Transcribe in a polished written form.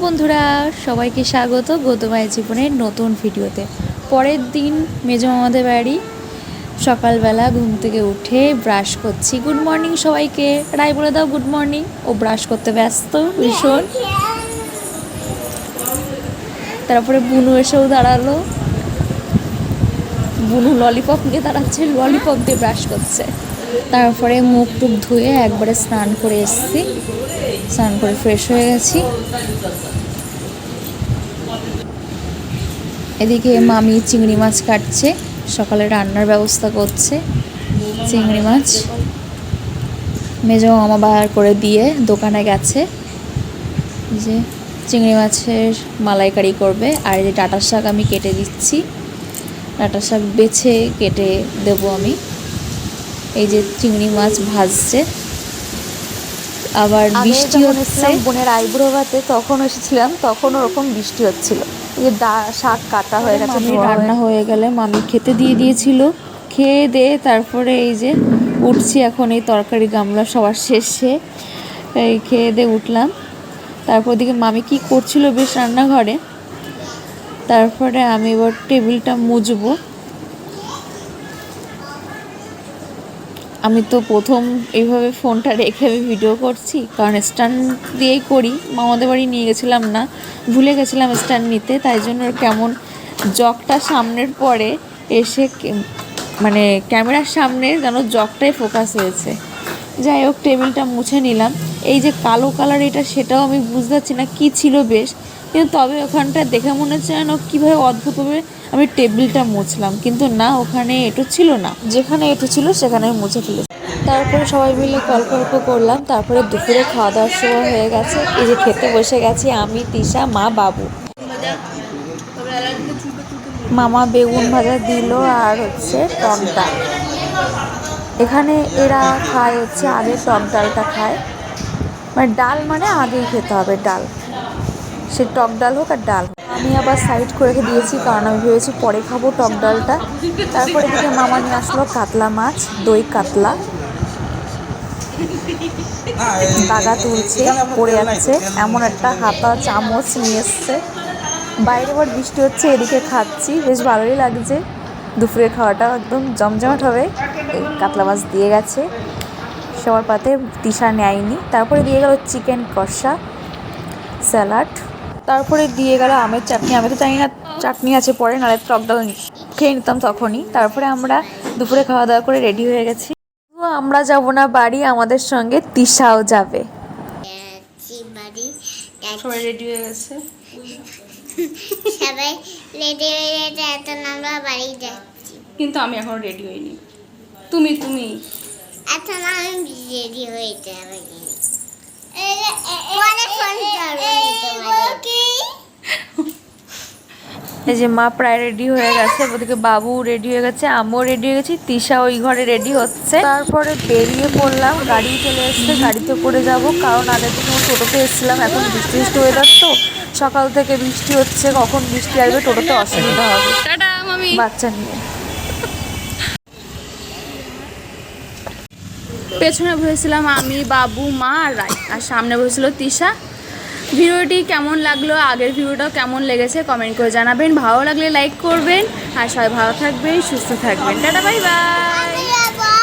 বন্ধুরা, সবাইকে স্বাগত গৌতমায়ের জীবনের নতুন ভিডিওতে। পরের দিন মেজো মামাদের বাড়ি। সকালবেলা ঘুম থেকে উঠে ব্রাশ করছি। গুড মর্নিং সবাইকে, রাই বলে দাও গুড মর্নিং। ও ব্রাশ করতে ব্যস্ত ভীষণ। তারপরে বুনু এসেও দাঁড়ালো। বুনু ললিপপ নিয়ে দাঁড়াচ্ছে, ললিপপ দিয়ে ব্রাশ করছে। তারপরে মুখ টুক ধুয়ে একবারে স্নান করে এসেছি। স্নান করে ফ্রেশ হয়ে গেছি। এদিকে মামি চিংড়ি মাছ কাটছে, সকালে রান্নার ব্যবস্থা করছে। চিংড়ি মাছ মেজো মামা বার করে দিয়ে দোকানে গেছে, যে চিংড়ি মাছের মালাইকারি করবে। আর এই যে ডাঁটার শাক আমি কেটে দিচ্ছি, ডাঁটার শাক বেছে কেটে দেবো আমি। এই যে চিংড়ি মাছ ভাজছে। আবার বৃষ্টি হচ্ছে। বোনের আইব্রো ভাতে তখন এসেছিলাম, তখন ওরকম বৃষ্টি হচ্ছিল। এই যে শাক কাটা হয়ে গেছে, রান্না হয়ে গেলে মামি খেতে দিয়ে দিয়েছিল। খেয়ে দিয়ে তারপরে এই যে উঠছি এখন, এই তরকারি গামলা সবার শেষে এই খেয়ে দিয়ে উঠলাম। তারপর দিকে মামি কি করছিল বেশ রান্নাঘরে। তারপরে আমি এবার টেবিলটা মুছবো। আমি তো প্রথম এইভাবে ফোনটা রেখে আমি ভিডিও করছি, কারণ স্ট্যান্ড দিয়েই করি। মামাদের বাড়ি নিয়ে গেছিলাম না, ভুলে গেছিলাম স্ট্যান্ড নিতে, তাই জন্য কেমন জগটা সামনের পরে এসে মানে ক্যামেরার সামনে যেন জগটাই ফোকাস হয়েছে। যাই হোক, টেবিলটা মুছে নিলাম। এই যে কালো কালার এটা, সেটাও আমি বুঝতে পারছি না কী ছিল বেশ, কিন্তু তবে ওখানটা দেখে মনে হচ্ছে যেন কীভাবে অদ্ভুতভাবে আমি টেবিলটা মুছলাম, কিন্তু না, ওখানে এঁটো ছিল না, যেখানে এঁটো ছিল সেখানে আমি মুছে ফেলেছি। তারপরে সবাই মিলে গল্প করলাম। তারপরে দুপুরে খাওয়া দাওয়ার সময় হয়ে গেছে। এই যে খেতে বসে গেছি আমি, তিশা, মা, বাবু। মামা বেগুন ভাজা দিল আর হচ্ছে টক ডাল। এখানে এরা খায় হচ্ছে আগে টক ডালটা খায়, মানে ডাল মানে আগেই খেতে হবে ডাল, সে টক ডাল হোক আর ডাল হোক। আমি আবার সাইড করে রেখে দিয়েছি, কারণ আমি ভেবেছি পরে খাবো টক ডালটা। তারপরে এদিকে মামা নিয়ে আসলো কাতলা মাছ, দই কাতলা। দাগা তুলছে, পড়ে যাচ্ছে, এমন একটা হাতা চামচ নিয়ে এসছে। বাইরে আবার বৃষ্টি হচ্ছে, এদিকে খাচ্ছি, বেশ ভালোই লাগছে। দুপুরের খাওয়াটা একদম জমজমাট হবে। এই কাতলা মাছ দিয়ে গেছে সবার পাতে, তিশা নেয়নি। তারপরে দিয়ে গেল চিকেন কষা, স্যালাড। তারপরে দিয়ে গেল আমের চাটনি। আমি তো জানি না চাটনি আছে পরে, নাহলে টক ডাল খেয়ে নিতাম তখনই। তারপরে আমরা দুপুরে খাওয়া দাওয়া করে রেডি হয়ে গেছি। আমরা যাব না বাড়ি, আমাদের সঙ্গে তিশাও যাবে। সবাই রেডি হয়ে গেছে, সবাই রেডি হয়ে গেছে, এখন আমরা বাড়ি যাচ্ছি। কিন্তু আমি এখন রেডি হইনি। তুমি এখন আমি রেডি হয়ে যাবো। পরে ফোন করবো। এই যে মা প্রায় রেডি হয়ে গেছে, ওদিকে বাবু রেডি হয়ে গেছে, আমিও রেডি হয়ে গেছি, তিশা ওই ঘরে রেডি হচ্ছে। তারপরে বেরিয়ে পড়লাম, গাড়ি চলে এসছে, গাড়িতে করে যাব, কারণ আগে থেকে টোটোতে এসেছিলাম। এখন বৃষ্টি ওয়েদার তো, সকাল থেকে বৃষ্টি হচ্ছে, কখন বৃষ্টি আসবে টোটোতে অসুবিধা হবে বাচ্চা নিয়ে। পেছনে বসেছিলাম আমি, বাবু, মা আর রাই, আর সামনে বসেছিল তিশা। ভিডিওটি কেমন লাগলো, আগের ভিডিওটাও কেমন লেগেছে কমেন্ট করে জানাবেন। ভালো লাগলে লাইক করবেন, আর সবাই ভালো থাকবেন, সুস্থ থাকবেন। Tata, bye bye.